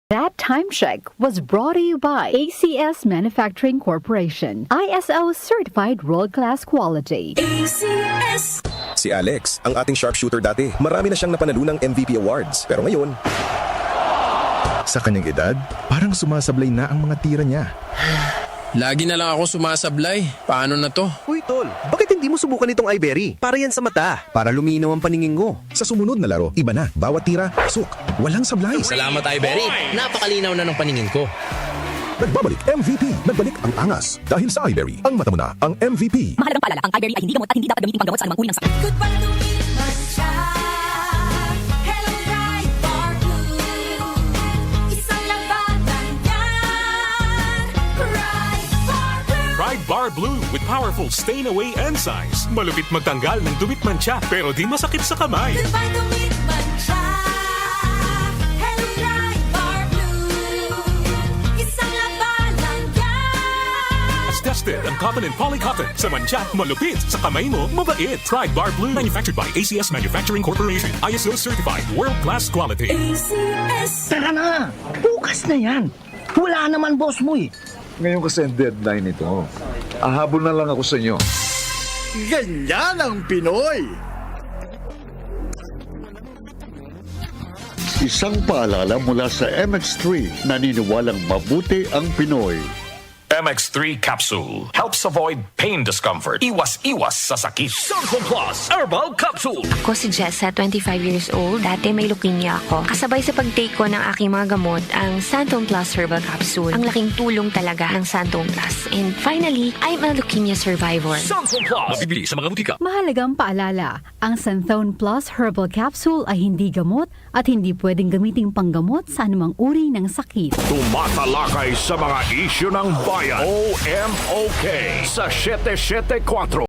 That time check was brought to you by ACS Manufacturing Corporation, ISO certified world-class quality. ACS. Si Alex, ang ating sharpshooter dati. Marami na siyang napanalo ng MVP awards. Pero ngayon, sa kanyang edad, parang sumasablay na ang mga tira niya. Lagi na lang ako sumasablay. Paano na to? Uy, tol, bakit hindi mo subukan itong iBerry? Para yan sa mata, para luminaw ang paningin ko. Sa sumunod na laro, iba na. Bawat tira, pasok. Walang sablay. Salamat, Ibery. Napakalinaw na ng paningin ko. Nagbabalik MVP. Nagbalik ang angas. Dahil sa iBerry, ang mata mo na ang MVP. Mahalagang paalala, ang iBerry ay hindi gamot at hindi dapat gamitin panggamot sa anumang uri ng sakit. Goodbye lumipas siya. Hello, Pride Bar Blue. Isang labanan yan. Pride Bar Blue. Pride Bar Blue with powerful stain-away enzymes. Malupit magtanggal ng dumit mancha pero di masakit sa kamay. Goodbye lumipas siya. Hello, Pride Bar Blue. Isang labanan yan. As tested ang cotton and polycotton. Sa mancha, malupit. Sa kamay mo, mabait. Pride Bar Blue. Manufactured by ACS Manufacturing Corporation. ISO certified. World-class quality. ACS. Tara na! Bukas na yan! Wala naman boss mo eh! Ngayon kasi ang deadline ito. Ahabol na lang ako sa inyo. Ganyan ang Pinoy! Isang paalala mula sa MX3, naniniwalang mabuti ang Pinoy. MX3 Capsule helps avoid pain discomfort. Iwas-iwas sa sakit. Santon Plus Herbal Capsule. Ako si Jessa, 25 years old. Dati may leukemia ako. Kasabay sa pag-take ko ng aking mga gamot, ang Santon Plus Herbal Capsule. Ang laking tulong talaga ng Santon Plus. And finally, I'm a leukemia survivor. Santon Plus. Mabibili sa mga butika. Mahalagang paalala, ang Santhone Plus Herbal Capsule ay hindi gamot at hindi pwedeng gamiting panggamot sa anumang uri ng sakit. Tumatalakay sa mga isyu ng bayan. OMOK sa 774.